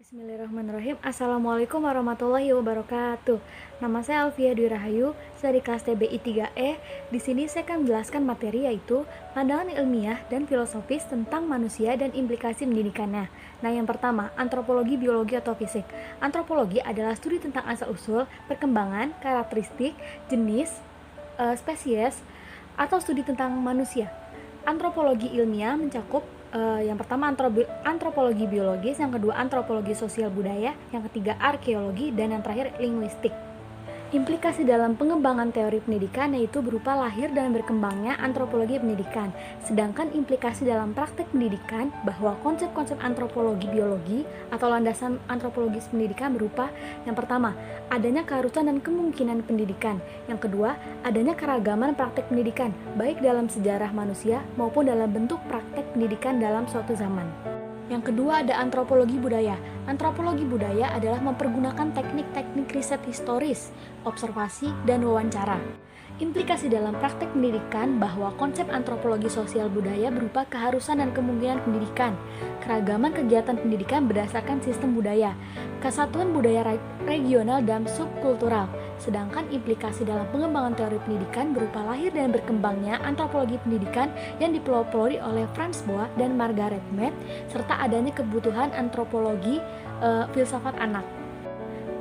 Bismillahirrahmanirrahim. Assalamualaikum warahmatullahi wabarakatuh. Nama saya Alfia Dwi Rahayu, saya di kelas TBI 3E. Di sini saya akan menjelaskan materi yaitu pandangan ilmiah dan filosofis tentang manusia dan implikasi pendidikannya. Nah, yang pertama, antropologi, biologi atau fisik. Antropologi adalah studi tentang asal-usul, perkembangan, karakteristik, jenis, spesies, atau studi tentang manusia. Antropologi ilmiah mencakup yang pertama antropologi biologis, yang kedua antropologi sosial budaya, yang ketiga arkeologi, dan yang terakhir linguistik. Implikasi dalam pengembangan teori pendidikan yaitu berupa lahir dan berkembangnya antropologi pendidikan. Sedangkan implikasi dalam praktek pendidikan bahwa konsep-konsep antropologi biologi atau landasan antropologis pendidikan berupa yang pertama, adanya keharusan dan kemungkinan pendidikan. Yang kedua, adanya keragaman praktek pendidikan, baik dalam sejarah manusia maupun dalam bentuk praktek pendidikan dalam suatu zaman. Yang kedua ada antropologi budaya. Antropologi budaya adalah mempergunakan teknik-teknik riset historis, observasi, dan wawancara. Implikasi dalam praktek pendidikan bahwa konsep antropologi sosial budaya berupa keharusan dan kemungkinan pendidikan, keragaman kegiatan pendidikan berdasarkan sistem budaya, kesatuan budaya regional dan subkultural. Sedangkan implikasi dalam pengembangan teori pendidikan berupa lahir dan berkembangnya antropologi pendidikan yang dipelopori oleh Franz Boas dan Margaret Mead, serta adanya kebutuhan antropologi filsafat anak.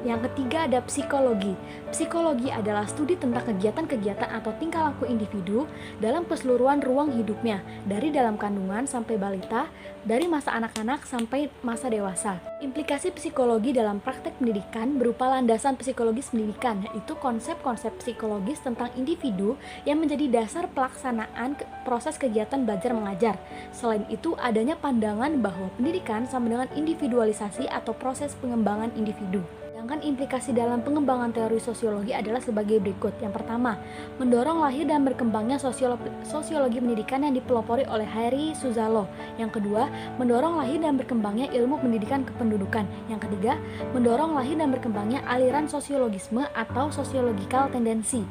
Yang ketiga ada psikologi. Psikologi adalah studi tentang kegiatan-kegiatan atau tingkah laku individu dalam keseluruhan ruang hidupnya, dari dalam kandungan sampai balita, dari masa anak-anak sampai masa dewasa. Implikasi psikologi dalam praktek pendidikan berupa landasan psikologis pendidikan, yaitu konsep-konsep psikologis tentang individu yang menjadi dasar pelaksanaan proses kegiatan belajar mengajar. Selain itu, adanya pandangan bahwa pendidikan sama dengan individualisasi atau proses pengembangan individu. Sedangkan implikasi dalam pengembangan teori sosiologi adalah sebagai berikut. Yang pertama, mendorong lahir dan berkembangnya sosiologi pendidikan yang dipelopori oleh Harry Suzalo. Yang kedua, mendorong lahir dan berkembangnya ilmu pendidikan kependudukan. Yang ketiga, mendorong lahir dan berkembangnya aliran sosiologisme atau sociological tendency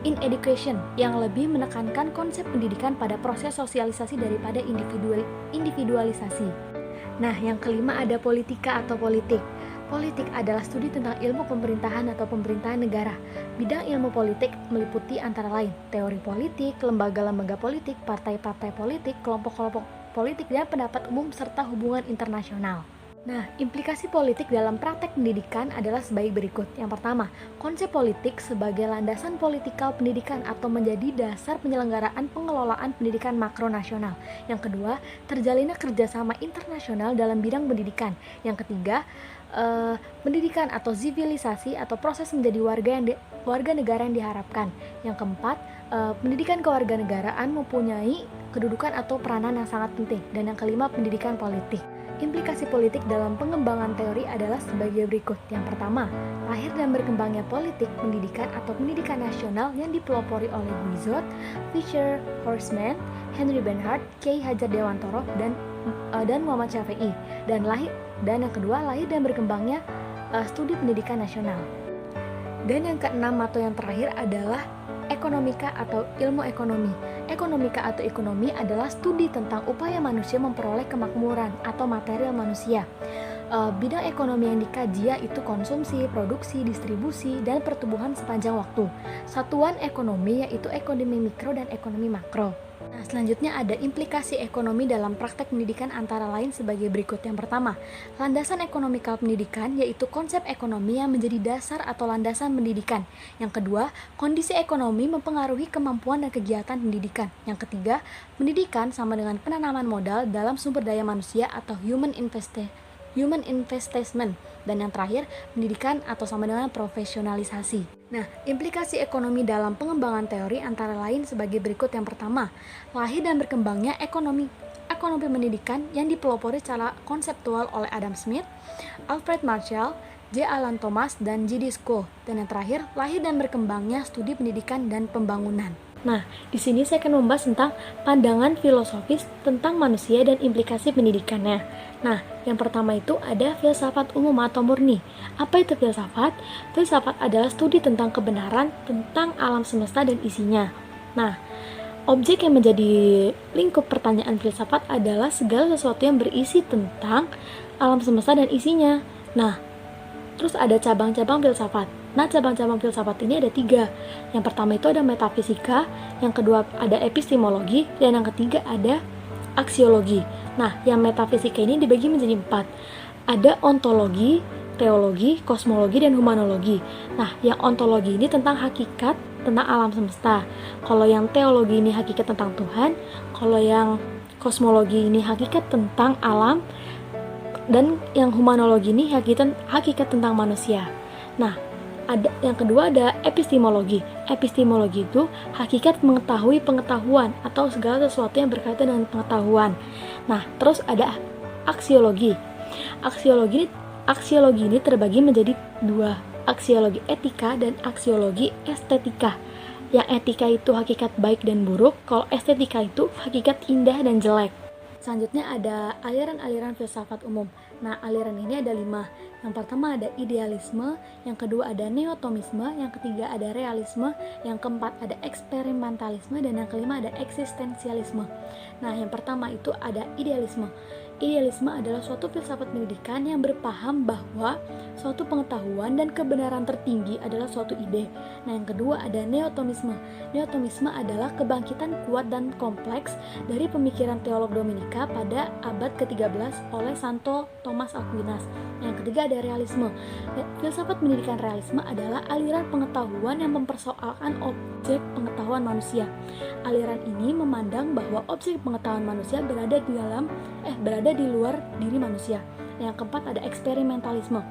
in education yang lebih menekankan konsep pendidikan pada proses sosialisasi daripada individualisasi. Nah, yang kelima ada politika atau politik. Politik adalah studi tentang ilmu pemerintahan atau pemerintahan negara. Bidang ilmu politik meliputi antara lain teori politik, lembaga-lembaga politik, partai-partai politik, kelompok-kelompok politik, dan pendapat umum serta hubungan internasional. Nah, implikasi politik dalam praktek pendidikan adalah sebagai berikut. Yang pertama, konsep politik sebagai landasan politikal pendidikan atau menjadi dasar penyelenggaraan pengelolaan pendidikan makronasional. Yang kedua, terjalinnya kerjasama internasional dalam bidang pendidikan. Yang ketiga, pendidikan atau sivilisasi atau proses menjadi warga negara yang diharapkan. Yang keempat, pendidikan kewarganegaraan mempunyai kedudukan atau peranan yang sangat penting. Dan yang kelima, pendidikan politik. Implikasi politik dalam pengembangan teori adalah sebagai berikut. Yang pertama, lahir dan berkembangnya politik pendidikan atau pendidikan nasional yang dipelopori oleh Guizot, Fisher, Horstman, Henry Bernhard, Kiai Hajar Dewantoro, dan Muhammad Syafi'i. Dan yang kedua, lahir dan berkembangnya studi pendidikan nasional. Dan yang keenam atau yang terakhir adalah ekonomika atau ilmu ekonomi. Ekonomika atau ekonomi adalah studi tentang upaya manusia memperoleh kemakmuran atau material manusia. Bidang ekonomi yang dikaji yaitu konsumsi, produksi, distribusi, dan pertumbuhan sepanjang waktu. Satuan ekonomi yaitu ekonomi mikro dan ekonomi makro. Nah, selanjutnya ada implikasi ekonomi dalam praktek pendidikan antara lain sebagai berikut. Yang pertama, landasan ekonomikal pendidikan yaitu konsep ekonomi yang menjadi dasar atau landasan pendidikan. Yang kedua, kondisi ekonomi mempengaruhi kemampuan dan kegiatan pendidikan. Yang ketiga, pendidikan sama dengan penanaman modal dalam sumber daya manusia atau human investment. Dan yang terakhir, pendidikan atau sama dengan profesionalisasi. Nah, implikasi ekonomi dalam pengembangan teori antara lain sebagai berikut. Yang pertama, lahir dan berkembangnya ekonomi pendidikan yang dipelopori secara konseptual oleh Adam Smith, Alfred Marshall, J. Alan Thomas, dan G.D. School. Dan yang terakhir, lahir dan berkembangnya studi pendidikan dan pembangunan. Nah, di sini saya akan membahas tentang pandangan filosofis tentang manusia dan implikasi pendidikannya. Nah, yang pertama itu ada filsafat umum atau murni. Apa itu filsafat? Filsafat adalah studi tentang kebenaran, tentang alam semesta dan isinya. Nah, Objek yang menjadi lingkup pertanyaan filsafat adalah segala sesuatu yang berisi tentang alam semesta dan isinya. Nah, terus ada cabang-cabang filsafat. Nah, cabang-cabang filsafat ini ada 3. Yang pertama itu ada metafisika, yang kedua ada epistemologi, dan yang ketiga ada aksiologi. Nah, yang metafisika ini dibagi menjadi 4. Ada ontologi, teologi, kosmologi, dan humanologi. Nah, yang ontologi ini tentang hakikat, tentang alam semesta. Kalau yang teologi ini hakikat tentang Tuhan, kalau yang kosmologi ini hakikat tentang alam, dan yang humanologi ini hakikat tentang manusia. Nah, yang kedua ada epistemologi. Epistemologi itu hakikat mengetahui pengetahuan atau segala sesuatu yang berkaitan dengan pengetahuan. Nah, terus ada aksiologi. Aksiologi ini terbagi menjadi 2, aksiologi etika dan aksiologi estetika. Yang etika itu hakikat baik dan buruk, kalau estetika itu hakikat indah dan jelek. Selanjutnya ada aliran-aliran filsafat umum. Nah, aliran ini ada 5. Yang pertama ada idealisme, yang kedua ada neotomisme, yang ketiga ada realisme, yang keempat ada eksperimentalisme, dan yang kelima ada eksistensialisme. Nah, yang pertama itu ada idealisme. Idealisme adalah suatu filsafat pendidikan yang berpaham bahwa suatu pengetahuan dan kebenaran tertinggi adalah suatu ide. Nah, yang kedua ada neotomisme. Neotomisme adalah kebangkitan kuat dan kompleks dari pemikiran teolog Dominika pada abad ke-13 oleh Santo Thomas Aquinas. Yang ketiga ada realisme. Filsafat pendidikan realisme adalah aliran pengetahuan yang mempersoalkan objek pengetahuan manusia. Aliran ini memandang bahwa objek pengetahuan manusia berada di luar diri manusia. Yang keempat ada eksperimentalisme.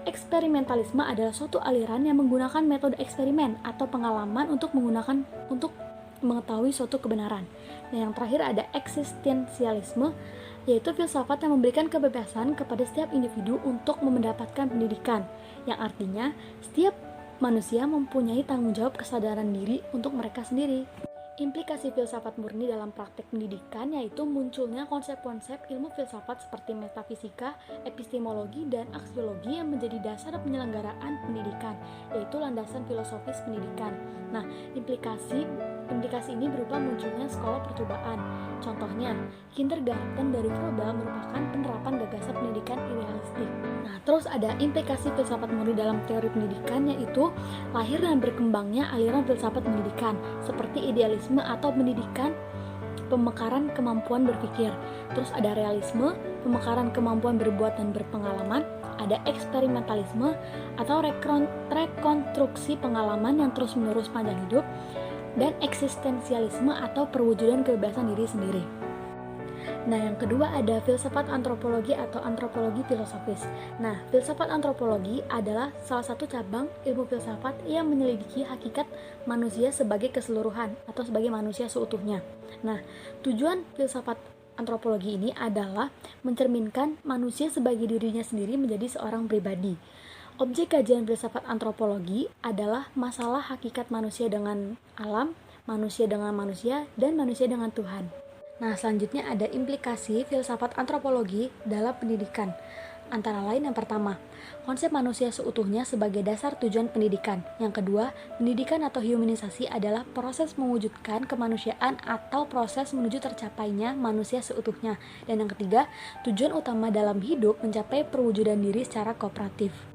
Eksperimentalisme adalah suatu aliran yang menggunakan metode eksperimen atau pengalaman untuk mengetahui suatu kebenaran. Dan yang terakhir ada eksistensialisme, yaitu filsafat yang memberikan kebebasan kepada setiap individu untuk mendapatkan pendidikan, yang artinya setiap manusia mempunyai tanggung jawab kesadaran diri untuk mereka sendiri. Implikasi filsafat murni dalam praktek pendidikan yaitu munculnya konsep-konsep ilmu filsafat seperti metafisika, epistemologi, dan aksiologi yang menjadi dasar penyelenggaraan pendidikan, yaitu landasan filosofis pendidikan. Nah, implikasi ini berupa munculnya sekolah percobaan. Contohnya, kindergarten dari Froebel merupakan penerapan gagasan pendidikan idealistik. Nah, terus ada implikasi filsafat murni dalam teori pendidikan, yaitu lahir dan berkembangnya aliran filsafat pendidikan seperti idealisme atau pendidikan pemekaran kemampuan berpikir. Terus ada realisme, pemekaran kemampuan berbuat dan berpengalaman. Ada eksperimentalisme atau rekonstruksi pengalaman yang terus-menerus panjang hidup. Dan eksistensialisme atau perwujudan kebebasan diri sendiri. Nah, yang kedua ada filsafat antropologi atau antropologi filosofis. Nah, filsafat antropologi adalah salah satu cabang ilmu filsafat yang menyelidiki hakikat manusia sebagai keseluruhan atau sebagai manusia seutuhnya. Nah, tujuan filsafat antropologi ini adalah mencerminkan manusia sebagai dirinya sendiri menjadi seorang pribadi. Objek kajian filsafat antropologi adalah masalah hakikat manusia dengan alam, manusia dengan manusia, dan manusia dengan Tuhan. Nah, selanjutnya ada implikasi filsafat antropologi dalam pendidikan. Antara lain yang pertama, konsep manusia seutuhnya sebagai dasar tujuan pendidikan. Yang kedua, pendidikan atau humanisasi adalah proses mewujudkan kemanusiaan atau proses menuju tercapainya manusia seutuhnya. Dan yang ketiga, tujuan utama dalam hidup mencapai perwujudan diri secara kooperatif.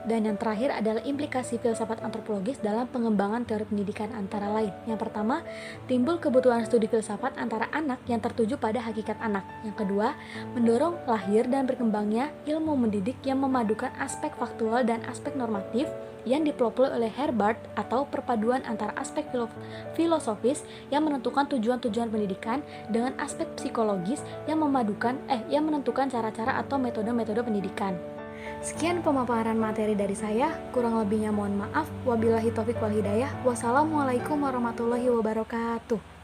Dan yang terakhir adalah implikasi filsafat antropologis dalam pengembangan teori pendidikan antara lain. Yang pertama, timbul kebutuhan studi filsafat antara anak yang tertuju pada hakikat anak. Yang kedua, mendorong lahir dan berkembangnya ilmu mendidik yang memadukan aspek faktual dan aspek normatif yang dipelopori oleh Herbart atau perpaduan antara aspek filosofis yang menentukan tujuan-tujuan pendidikan dengan aspek psikologis yang menentukan cara-cara atau metode-metode pendidikan. Sekian pemaparan materi dari saya, kurang lebihnya mohon maaf. Wabillahi taufik wal hidayah. Wassalamualaikum warahmatullahi wabarakatuh.